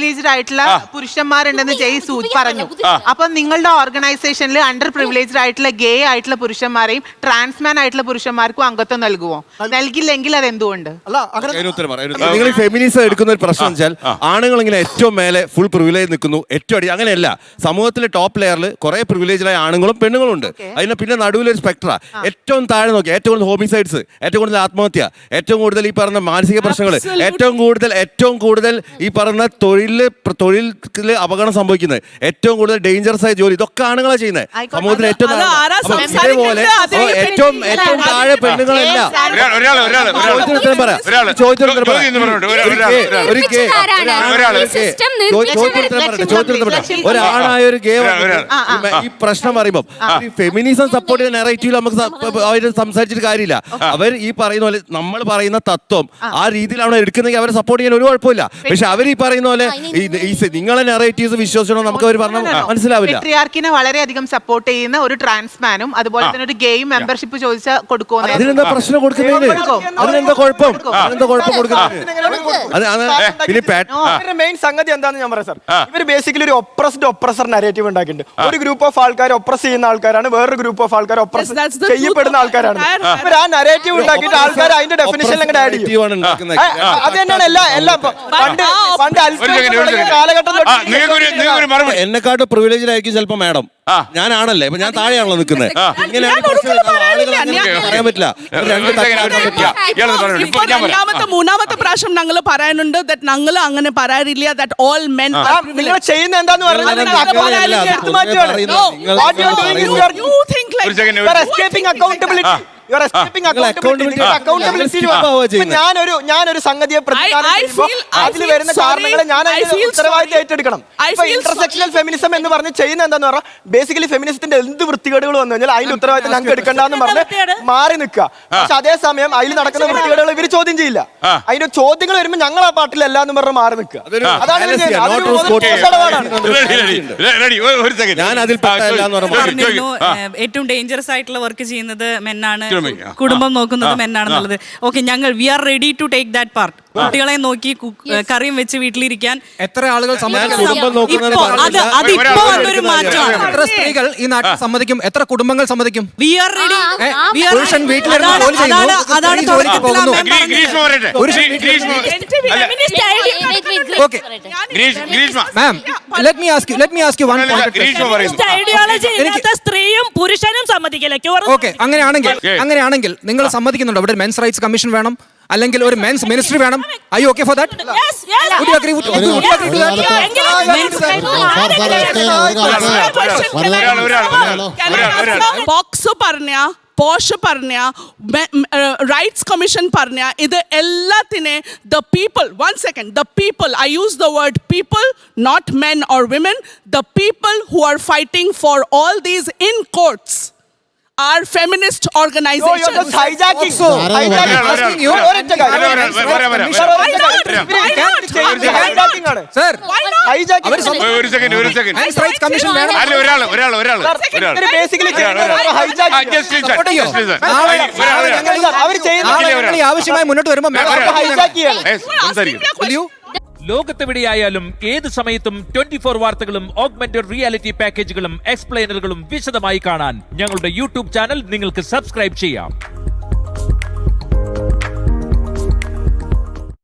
Privileged ആയിട്ടുള്ള പുരുഷന്മാരുണ്ടെന്ന് പറഞ്ഞു. അപ്പൊ നിങ്ങളുടെ ഓർഗനൈസേഷനിൽ അണ്ടർ പ്രിവിലേജ്ഡ് ആയിട്ടുള്ള ഗേ ആയിട്ടുള്ള പുരുഷന്മാരെയും ട്രാൻസ്മാൻ ആയിട്ടുള്ള പുരുഷന്മാർക്കും അംഗത്വം നൽകുമോ? നൽകില്ലെങ്കിൽ അത് എന്തുകൊണ്ട്? നിങ്ങൾ ഫെമിനിസം എടുക്കുന്ന ഒരു പ്രശ്നം വെച്ചാൽ ആണുങ്ങൾ ഇങ്ങനെ ഏറ്റവും മേലെ ഫുൾ പ്രിവിലേജ് നിൽക്കുന്നു, ഏറ്റവും അടി. അങ്ങനെയല്ല, സമൂഹത്തിലെ ടോപ്പ് ലെയറിൽ കുറെ പ്രിവിലേജിലായ ആണുങ്ങളും പെണ്ണുങ്ങളും ഉണ്ട്. അതിന് പിന്നെ നടുവിലൊരു സ്പെക്ട്ര. ഏറ്റവും താഴെ നോക്കി ഏറ്റവും കൂടുതൽ ഹോമിസൈഡ്സ്, ഏറ്റവും കൂടുതൽ ആത്മഹത്യ, ഏറ്റവും കൂടുതൽ ഈ പറഞ്ഞ മാനസിക പ്രശ്നങ്ങൾ, ഏറ്റവും കൂടുതൽ ഈ പറഞ്ഞ തൊഴിൽ അപകടം സംഭവിക്കുന്നത്, ഏറ്റവും കൂടുതൽ ഡേഞ്ചറസ് ആയ ജോലി, ഇതൊക്കെ ആണുങ്ങളാണ് ചെയ്യുന്നത്. സമൂഹത്തിൽ ഏറ്റവും ഇതേപോലെ ഏറ്റവും താഴെ പെണ്ണുങ്ങളല്ല. ഒരാണായ ഒരു ഗേ ഈ പ്രശ്നം പറയുമ്പോൾ ഫെമിനിസം സപ്പോർട്ട് ചെയ്യുന്ന നെറേറ്റീവിൽ നമുക്ക് അവര് സംസാരിച്ചിട്ട് കാര്യമില്ല. അവർ ഈ പറയുന്ന പോലെ നമ്മൾ പറയുന്ന തത്വം ആ രീതിയിലാണ് എടുക്കുന്നെങ്കിൽ അവരെ സപ്പോർട്ട് ചെയ്യാൻ ഒരു കുഴപ്പമില്ല. പക്ഷെ അവർ ഈ പറയുന്ന പോലെ നിങ്ങളെ നെറേറ്റീവ്സ് വിശ്വസിക്കണോ നമുക്ക് അവർ പറഞ്ഞാൽ മനസ്സിലാവില്ല. പെട്രിയാർക്കിനെ വളരെയധികം സപ്പോർട്ട് ചെയ്യുന്ന ഒരു ട്രാൻസ്മാനും അതുപോലെ തന്നെ ഒരു ഗെയും മെമ്പർഷിപ്പ് ചോദിച്ചാൽ കൊടുക്കുമോ? അതിനെന്താ പ്രശ്നം കൊടുക്കുന്നതിന്? അതിനെന്താ കുഴപ്പം? കൊടുക്കുന്നത്? മെയിൻ സംഗതി എന്താണെന്ന് ഞാൻ പറയാം സാർ. ഇവർ ബേസിക്കലി ഒരു ഒപ്രസർ നെറേറ്റീവ് ഉണ്ടാക്കിയിട്ടുണ്ട്. ഒരു ഗ്രൂപ്പ് ഓഫ് ആൾക്കാർ ഒപ്രസ് ചെയ്യുന്ന ആൾക്കാരാണ്, വേറൊരു ഗ്രൂപ്പ് ഓഫ് ആൾക്കാർ ഒപ്രസ് ചെയ്യപ്പെടുന്ന ആൾക്കാരാണ്. ഇവർ ആ നെറേറ്റീവ് ഉണ്ടാക്കിയിട്ട് ആൾക്കാർ അതിന്റെ ഡെഫിനിഷൻ അങ്ങോട്ട് ആഡ് ചെയ്യും. അത് തന്നെയാണ് എല്ലാം പണ്ട് കാലഘട്ടം. എന്നെക്കാട്ടും പ്രിവിലേജ് ആയിരിക്കും ചിലപ്പോ മാഡം. ഞാനാണല്ലേ, ഞാൻ താഴെയാണല്ലോ നിൽക്കുന്നത്. ഇങ്ങനെയാണ് പറയാൻ പറ്റില്ല. മൂന്നാമത്തെ പ്രാവശ്യം ഞങ്ങൾ പറയാനുണ്ട് ഞങ്ങൾ അങ്ങനെ പറയാറില്ല. നിങ്ങൾ ചെയ്യുന്ന എന്താന്ന് പറഞ്ഞാൽ ഞാനൊരു സംഗതിയെ അതിൽ വരുന്ന കാരണങ്ങളെ ഞാൻ ഉത്തരവാദിത്തം ഏറ്റെടുക്കണം. ഇന്റർസെക്ഷണൽ ഫെമിനിസം എന്ന് പറഞ്ഞ് ചെയ്യുന്ന എന്താന്ന് പറഞ്ഞാൽ ബേസിക്കലി ഫെമിനിസത്തിന്റെ എന്ത് വൃത്തികേടുകൾ വന്നു കഴിഞ്ഞാൽ അതിന്റെ ഉത്തരവാദിത്തം ഞങ്ങൾക്ക് എടുക്കണ്ടെന്ന് പറഞ്ഞ് മാറി നിൽക്കുക. പക്ഷെ അതേസമയം അതിൽ നടക്കുന്ന വൃത്തികേടുകൾ ഇവർ ചോദ്യം ചെയ്യില്ല. അതിന്റെ ചോദ്യങ്ങൾ വരുമ്പോൾ ഞങ്ങൾ ആ പാർട്ടിലല്ല എന്ന് പറഞ്ഞ് മാറി നിൽക്കുക. അതാണ് ഏറ്റവും ഡേഞ്ചറസ് ആയിട്ടുള്ള വർക്ക് ചെയ്യുന്നത് മെന്നാണ്, കുടുംബം നോക്കുന്നത് മെന്നാണെന്നുള്ളത്. ഓക്കെ, ഞങ്ങൾ we are ready to take that part. കുട്ടികളെ നോക്കി കറിയും വെച്ച് വീട്ടിലിരിക്കാൻ എത്ര ആളുകൾ അതിപ്പോ വന്നൊരു മാറ്റമാണ്. എത്ര സ്ത്രീകൾ ഈ നാട്ടിൽ സമ്മതിക്കും? എത്ര കുടുംബങ്ങൾ സമ്മതിക്കും? We are ready. പുരുഷൻ വീട്ടിലിരുന്ന് ജോലി ചെയ്യുന്നു, സ്ത്രീ ജോലിക്ക് പോകുന്നു. Okay, ma'am, let me ask you one point. സ്ത്രീയും പുരുഷനും സമ്മതിക്കില്ല. Okay, അങ്ങനെയാണെങ്കിൽ നിങ്ങൾ സമ്മതിക്കുന്നുണ്ടോ ഇവിടെ മെൻസ് റൈറ്റ്സ് കമ്മീഷൻ വേണം, അല്ലെങ്കിൽ ഒരു മെൻസ് മിനിസ്ട്രി വേണം? Are you okay for that? Would you agree to that? Box പറഞ്ഞ, പോഷ് പറഞ്ഞ, റൈറ്റ്സ് കമ്മീഷൻ പറഞ്ഞ, ഇത് എല്ലാത്തിനെ the people, one second, the people, I use the word people, not men or women, the people who are fighting for all these in courts are feminist organizations. No, you're just hijacking. Asking you. Sir, hijacking. ഒരു second men's rights commission വേണം. Basically ആവശ്യമായി മുന്നോട്ട് വരുമ്പോൾ ലോകത്തെവിടെയായാലും ഏത് സമയത്തും 24 വാർത്തകളും augmented reality പാക്കേജുകളും എക്സ്പ്ലെയിനറുകളും വിശദമായി കാണാൻ ഞങ്ങളുടെ യൂട്യൂബ് ചാനൽ നിങ്ങൾക്ക് സബ്സ്ക്രൈബ് ചെയ്യാം.